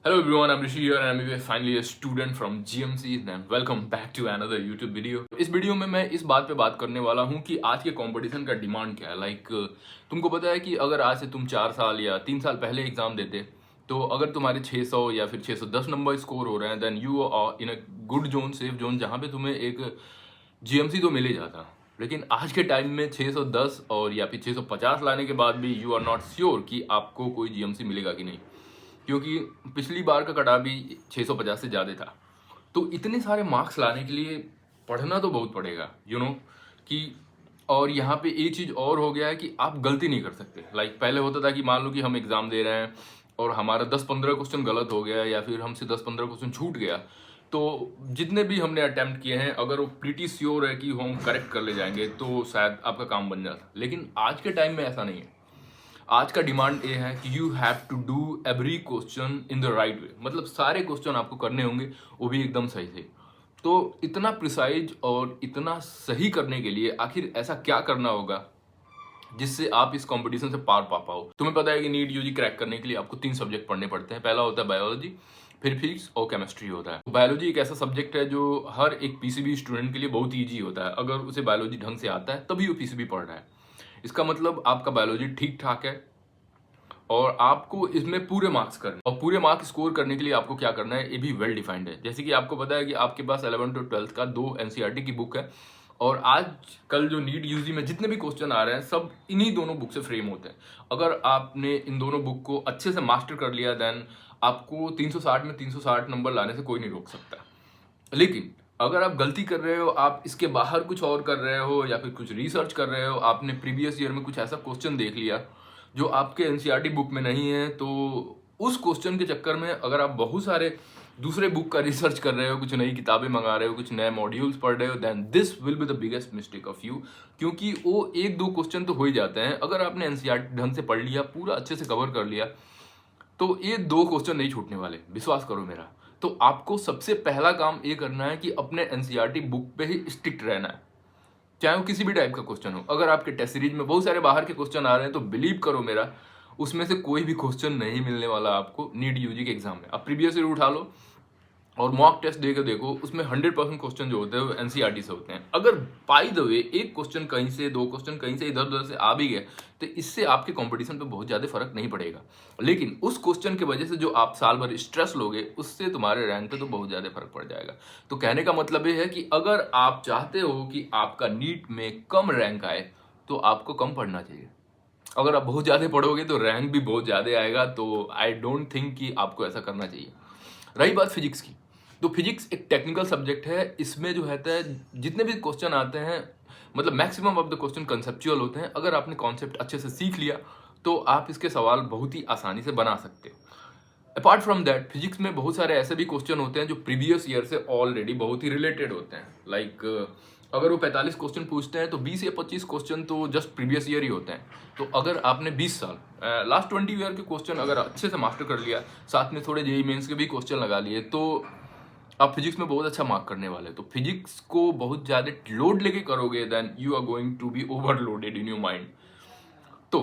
Hello everyone, I'm Rishi here and I'm finally a student from GMC and welcome back to another YouTube video. इस video में मैं इस बात पे बात करने वाला हूँ कि आज के कंपटीशन का डिमांड क्या है। तुमको पता है कि अगर आज से तुम 4 साल या 3 साल पहले एग्जाम देते तो अगर तुम्हारे 600 या फिर 610 नंबर स्कोर हो रहे हैं then you are in a good zone, safe zone, जहाँ पे तुम्हें एक GMC तो मिल ही जाता। लेकिन आज के टाइम में 610 और या फिर 650 लाने के बाद भी यू आर नॉट श्योर कि आपको कोई GMC मिलेगा कि नहीं, क्योंकि पिछली बार का कटा भी 650 से ज़्यादा था। तो इतने सारे मार्क्स लाने के लिए पढ़ना तो बहुत पड़ेगा कि और यहाँ पे एक चीज़ और हो गया है कि आप गलती नहीं कर सकते। पहले होता था कि मान लो कि हम एग्ज़ाम दे रहे हैं और हमारा 10-15 क्वेश्चन गलत हो गया या फिर हमसे 10-15 क्वेश्चन छूट गया, तो जितने भी हमने अटैम्प्ट किए हैं अगर वो प्रीटी श्योर है कि हम करेक्ट कर ले जाएंगे तो शायद आपका काम बन जाता। लेकिन आज के टाइम में ऐसा नहीं है। आज का डिमांड ये है कि you have to do every question in the right way, मतलब सारे क्वेश्चन आपको करने होंगे, वो भी एकदम सही से। तो इतना प्रिसाइज और इतना सही करने के लिए आखिर ऐसा क्या करना होगा जिससे आप इस कंपटीशन से पार पा पाओ। तुम्हें पता है कि नीट यूजी क्रैक करने के लिए आपको 3 सब्जेक्ट पढ़ने पड़ते हैं। पहला होता है बायोलॉजी, फिर फिजिक्स और केमिस्ट्री होता है। बायोलॉजी एक ऐसा सब्जेक्ट है जो हर एक पीसीबी स्टूडेंट के लिए बहुत ईजी होता है। अगर उसे बायोलॉजी ढंग से आता है तभी वो पीसीबी पढ़ रहा है। इसका मतलब आपका बायोलॉजी ठीक ठाक है और आपको इसमें पूरे मार्क्स करने, और पूरे मार्क्स स्कोर करने के लिए आपको क्या करना है ये भी वेल डिफाइंड है। जैसे कि आपको पता है कि आपके पास 11th और 12th का 2 एनसीईआरटी की बुक है और आज कल जो नीट यूजी में जितने भी क्वेश्चन आ रहे हैं सब इन्हीं दोनों बुक से फ्रेम होते हैं। अगर आपने इन दोनों बुक को अच्छे से मास्टर कर लिया देन आपको 360 में 360 नंबर लाने से कोई नहीं रोक सकता। लेकिन अगर आप गलती कर रहे हो, आप इसके बाहर कुछ और कर रहे हो या फिर कुछ रिसर्च कर रहे हो, आपने प्रीवियस ईयर में कुछ ऐसा क्वेश्चन देख लिया जो आपके एनसीईआरटी बुक में नहीं है, तो उस क्वेश्चन के चक्कर में अगर आप बहुत सारे दूसरे बुक का रिसर्च कर रहे हो, कुछ नई किताबें मंगा रहे हो, कुछ नए मॉड्यूल्स पढ़ रहे हो, then this will be the biggest mistake of you. क्योंकि वो 1-2 क्वेश्चन तो हो ही जाते हैं। अगर आपने एनसीईआरटी ढंग से पढ़ लिया, पूरा अच्छे से कवर कर लिया, तो ये 2 क्वेश्चन नहीं छूटने वाले, विश्वास करो मेरा। तो आपको सबसे पहला काम ये करना है कि अपने एनसीईआरटी बुक पे ही स्टिक रहना है, चाहे वो किसी भी टाइप का क्वेश्चन हो। अगर आपके टेस्ट सीरीज में बहुत सारे बाहर के क्वेश्चन आ रहे हैं तो बिलीव करो मेरा, उसमें से कोई भी क्वेश्चन नहीं मिलने वाला आपको नीट यूजी के एग्जाम में। आप प्रीवियस ईयर उठा लो और मॉक टेस्ट दे के देखो, उसमें 100% क्वेश्चन जो होते हैं वो एनसीईआरटी से होते हैं। अगर बाय द वे एक क्वेश्चन कहीं से, 2 क्वेश्चन कहीं से इधर उधर से आ भी गए तो इससे आपके कंपटीशन पे बहुत ज़्यादा फर्क नहीं पड़ेगा। लेकिन उस क्वेश्चन की वजह से जो आप साल भर स्ट्रेस लोगे उससे तुम्हारे रैंक पे तो बहुत ज़्यादा फर्क पड़ जाएगा। तो कहने का मतलब ये है कि अगर आप चाहते हो कि आपका नीट में कम रैंक आए तो आपको कम पढ़ना चाहिए। अगर आप बहुत ज़्यादा पढ़ोगे तो रैंक भी बहुत ज़्यादा आएगा। तो आई डोंट थिंक कि आपको ऐसा करना चाहिए। रही बात फिजिक्स की, तो फिजिक्स एक टेक्निकल सब्जेक्ट है। इसमें जो रहता है जितने भी क्वेश्चन आते हैं, मतलब maximum of the question conceptual होते हैं। अगर आपने कॉन्सेप्ट अच्छे से सीख लिया तो आप इसके सवाल बहुत ही आसानी से बना सकते हो। अपार्ट फ्रॉम दैट फिजिक्स में बहुत सारे ऐसे भी क्वेश्चन होते हैं जो प्रीवियस ईयर से ऑलरेडी बहुत ही रिलेटेड होते हैं। अगर वो 45 क्वेश्चन पूछते हैं तो 20 या 25 क्वेश्चन तो जस्ट प्रीवियस ईयर ही होते हैं। तो अगर आपने 20 साल लास्ट 20 ईयर के क्वेश्चन अगर अच्छे से मास्टर कर लिया, साथ में थोड़े जेईई मेंस के भी क्वेश्चन लगा लिए, तो आप फिजिक्स में बहुत अच्छा मार्क करने वाले। तो फिजिक्स को बहुत ज़्यादा लोड लेके करोगे then you are going to be overloaded in your mind. तो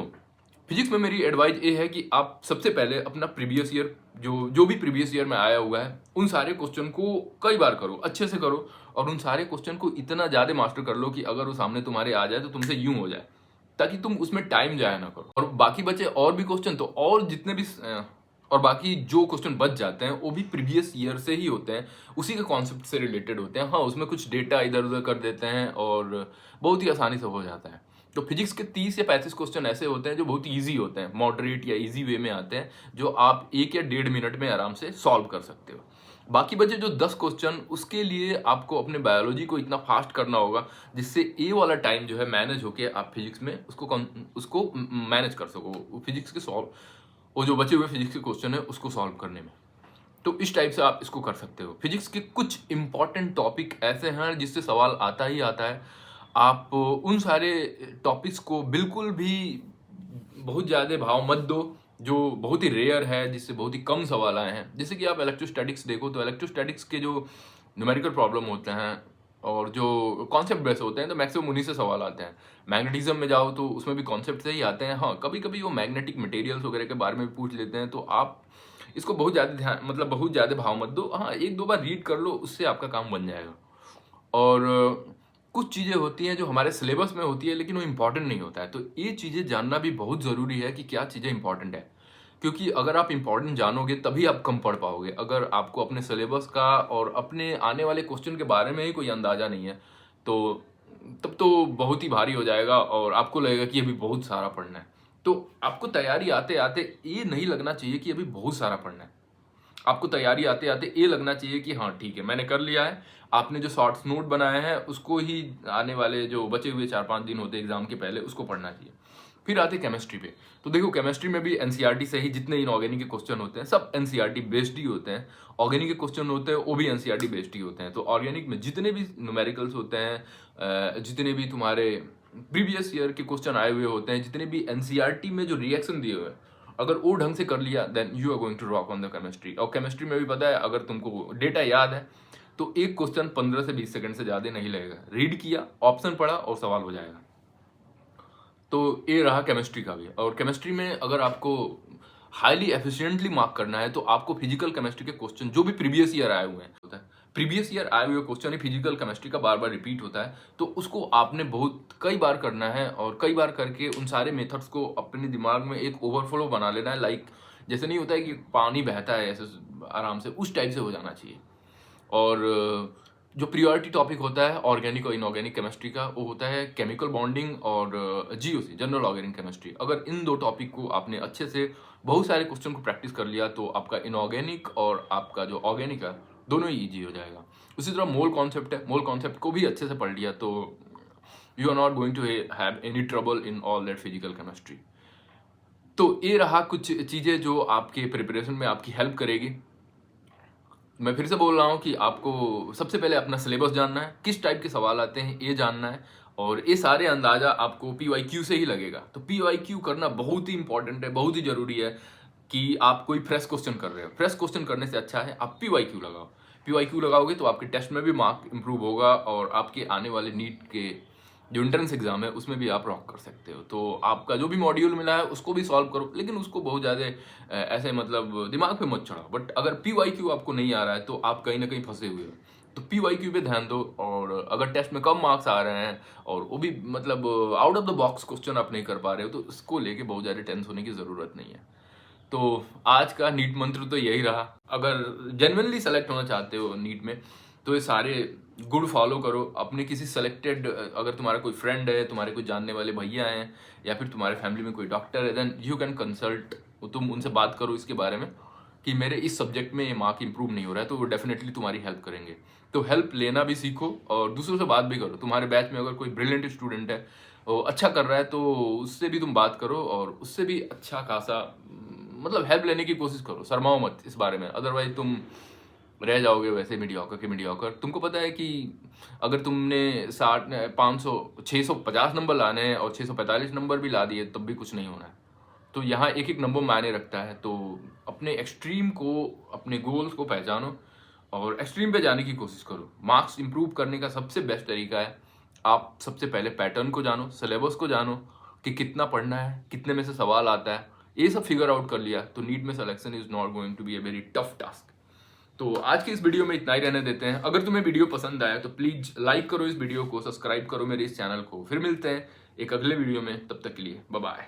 फिजिक्स में मेरी एडवाइस ये है कि आप सबसे पहले अपना प्रीवियस ईयर जो भी प्रीवियस ईयर में आया हुआ है उन सारे क्वेश्चन को कई बार करो, अच्छे से करो, और उन सारे क्वेश्चन को इतना ज़्यादा मास्टर कर लो कि अगर वो सामने तुम्हारे आ जाए तो तुमसे यूं हो जाए, ताकि तुम उसमें टाइम जाया ना करो। और बाकी बचे और भी क्वेश्चन, तो और जितने भी और बाकी जो क्वेश्चन बच जाते हैं वो भी प्रीवियस ईयर से ही होते हैं, उसी के कॉन्सेप्ट से रिलेटेड होते हैं। हाँ, उसमें कुछ डेटा इधर उधर कर देते हैं और बहुत ही आसानी से हो जाता है। तो फिजिक्स के 30 या 35 क्वेश्चन ऐसे होते हैं जो बहुत ईजी होते हैं, मॉडरेट या इजी वे में आते हैं, जो आप 1 या 1.5 मिनट में आराम से सॉल्व कर सकते हो। बाकी बचे जो 10 क्वेश्चन, उसके लिए आपको अपने बायोलॉजी को इतना फास्ट करना होगा जिससे ए वाला टाइम जो है मैनेज होके आप फिजिक्स में उसको मैनेज कर सको, फिजिक्स के सॉल्व, वो जो बचे हुए फिजिक्स के क्वेश्चन है उसको सॉल्व करने में। तो इस टाइप से आप इसको कर सकते हो। फिजिक्स के कुछ इंपॉर्टेंट टॉपिक ऐसे हैं जिससे सवाल आता ही आता है। आप उन सारे टॉपिक्स को बिल्कुल भी बहुत ज़्यादा भाव मत दो, जो बहुत ही रेयर है, जिससे बहुत ही कम सवाल आए हैं। जैसे कि आप इलेक्ट्रोस्टैटिक्स देखो तो इलेक्ट्रोस्टैटिक्स के जो न्यूमेरिकल प्रॉब्लम होते हैं और जो कॉन्सेप्ट बेस होते हैं तो मैक्सिमम उन्हीं से सवाल आते हैं। मैग्नेटिज्म में जाओ तो उसमें भी कॉन्सेप्ट से ही आते हैं। हाँ, कभी कभी वो मैग्नेटिक मटेरियल्स वगैरह के बारे में भी पूछ लेते हैं, तो आप इसको बहुत ज़्यादा ध्यान मतलब बहुत ज़्यादा भाव मत दो। हाँ, 1-2 बार रीड कर लो, उससे आपका काम बन जाएगा। और कुछ चीज़ें होती हैं जो हमारे सिलेबस में होती है लेकिन वो इम्पोर्टेंट नहीं होता है। तो ये चीज़ें जानना भी बहुत ज़रूरी है कि क्या चीज़ें इम्पोर्टेंट है। क्योंकि अगर आप इम्पोर्टेंट जानोगे तभी आप कम पढ़ पाओगे। अगर आपको अपने सिलेबस का और अपने आने वाले क्वेश्चन के बारे में ही कोई अंदाज़ा नहीं है, तो तब तो बहुत ही भारी हो जाएगा और आपको लगेगा कि अभी बहुत सारा पढ़ना है। तो आपको तैयारी आते-आते ये नहीं लगना चाहिए कि अभी बहुत सारा पढ़ना है। आपको तैयारी आते-आते ये लगना चाहिए कि हाँ, ठीक है, मैंने कर लिया है। आपने जो शॉर्ट्स नोट बनाए हैं, उसको ही आने वाले जो बचे हुए 4-5 दिन होते हैं एग्ज़ाम के पहले, उसको पढ़ना चाहिए। फिर आते हैं केमिस्ट्री पे। तो देखो, केमिस्ट्री में भी एनसीईआरटी से ही जितने इनऑर्गेनिक के क्वेश्चन होते हैं, सब एनसीईआरटी बेस्ड ही होते हैं। ऑर्गेनिक के क्वेश्चन होते हैं, वो भी एनसीईआरटी बेस्ड ही होते हैं। तो ऑर्गेनिक में जितने भी न्यूमेरिकल्स होते हैं, जितने भी तुम्हारे प्रीवियस ईयर के क्वेश्चन आए हुए होते हैं, जितने भी एनसीईआरटी में जो रिएक्शन दिए हुए हैं, अगर वो ढंग से कर लिया, then you are going to rock on the chemistry. और केमिस्ट्री में भी पता है, अगर तुमको डेटा याद है तो एक क्वेश्चन 15 से 20 सेकंड से ज़्यादा नहीं लगेगा। रीड किया, ऑप्शन पढ़ा और सवाल हो जाएगा। तो ये रहा केमिस्ट्री का भी। और केमिस्ट्री में अगर आपको हाईली एफिशिएंटली मार्क करना है तो आपको फिजिकल केमिस्ट्री के क्वेश्चन जो भी प्रीवियस ईयर आए हुए हैं होता है, प्रीवियस ईयर आए हुए क्वेश्चन ही फिजिकल केमिस्ट्री का बार बार रिपीट होता है। तो उसको आपने बहुत कई बार करना है और कई बार करके उन सारे मेथड्स को अपने दिमाग में एक ओवरफ्लो बना लेना है। लाइक जैसे नहीं होता है कि पानी बहता है ऐसे आराम से, उस टाइप से हो जाना चाहिए। और जो प्रियोरिटी टॉपिक होता है ऑर्गेनिक और इनऑर्गेनिक केमिस्ट्री का, वो होता है केमिकल बॉन्डिंग और जीओसी, जनरल ऑर्गेनिक केमिस्ट्री। अगर इन दो टॉपिक को आपने अच्छे से बहुत सारे क्वेश्चन को प्रैक्टिस कर लिया तो आपका इनऑर्गेनिक और आपका जो ऑर्गेनिक है दोनों ही ईजी हो जाएगा। उसी तरह मोल कॉन्सेप्ट है, मोल कॉन्सेप्ट को भी अच्छे से पढ़ लिया तो you are not going to have any trouble in all that physical chemistry. तो ये रहा कुछ चीज़ें जो आपके प्रिपरेशन में आपकी हेल्प करेगी। मैं फिर से बोल रहा हूँ कि आपको सबसे पहले अपना सिलेबस जानना है, किस टाइप के सवाल आते हैं ये जानना है, और ये सारे अंदाजा आपको पीवाईक्यू से ही लगेगा। तो पीवाईक्यू करना बहुत ही इंपॉर्टेंट है, बहुत ही जरूरी है कि आप कोई फ्रेश क्वेश्चन कर रहे हो। फ्रेश क्वेश्चन करने से अच्छा है आप पीवाईक्यू लगाओ। पीवाईक्यू लगाओगे तो आपके टेस्ट में भी मार्क इंप्रूव होगा और आपके आने वाले नीट के जो एंट्रेंस एग्जाम है उसमें भी आप रॉक कर सकते हो। तो आपका जो भी मॉड्यूल मिला है उसको भी सॉल्व करो, लेकिन उसको बहुत ज़्यादा ऐसे मतलब दिमाग पे मत चढ़ाओ। बट अगर पीवाईक्यू आपको नहीं आ रहा है तो आप कहीं ना कहीं फंसे हुए हो, तो पीवाईक्यू पे ध्यान दो। और अगर टेस्ट में कम मार्क्स आ रहे हैं और वो भी मतलब out of the box question आप नहीं कर पा रहे हो, तो इसको लेके बहुत ज़्यादा टेंस होने की ज़रूरत नहीं है। तो आज का नीट मंत्र तो यही रहा। अगर जेन्युइनली सेलेक्ट होना चाहते हो नीट में तो ये सारे गुड फॉलो करो। अपने किसी सेलेक्टेड, अगर तुम्हारा कोई फ्रेंड है, तुम्हारे कोई जानने वाले भैया हैं, या फिर तुम्हारे फैमिली में कोई डॉक्टर है, देन यू कैन कंसल्ट। तुम उनसे बात करो इसके बारे में कि मेरे इस सब्जेक्ट में मार्क इंप्रूव नहीं हो रहा है, तो वो डेफिनेटली तुम्हारी हेल्प करेंगे। तो हेल्प लेना भी सीखो और दूसरों से बात भी करो। तुम्हारे बैच में अगर कोई ब्रिलियंट स्टूडेंट है, वो अच्छा कर रहा है, तो उससे भी तुम बात करो और उससे भी अच्छा खासा मतलब हेल्प लेने की कोशिश करो। शर्माओ मत इस बारे में, अदरवाइज तुम रह जाओगे वैसे मीडियोकर के मीडियोकर। तुमको पता है कि अगर तुमने 60 500 650 नंबर लाने हैं और 645 नंबर भी ला दिए तब भी कुछ नहीं होना है। तो यहाँ एक एक नंबर मायने रखता है। तो अपने एक्सट्रीम को, अपने गोल्स को पहचानो और एक्सट्रीम पे जाने की कोशिश करो। मार्क्स इंप्रूव करने का सबसे बेस्ट तरीका है, आप सबसे पहले पैटर्न को जानो, सिलेबस को जानो कि कितना पढ़ना है, कितने में से सवाल आता है। ये सब फिगर आउट कर लिया तो नीट में selection is not going to be a very tough task. तो आज की इस वीडियो में इतना ही रहने देते हैं। अगर तुम्हें वीडियो पसंद आया तो प्लीज लाइक करो इस वीडियो को, सब्सक्राइब करो मेरे इस चैनल को। फिर मिलते हैं एक अगले वीडियो में, तब तक के लिए बाय बाय।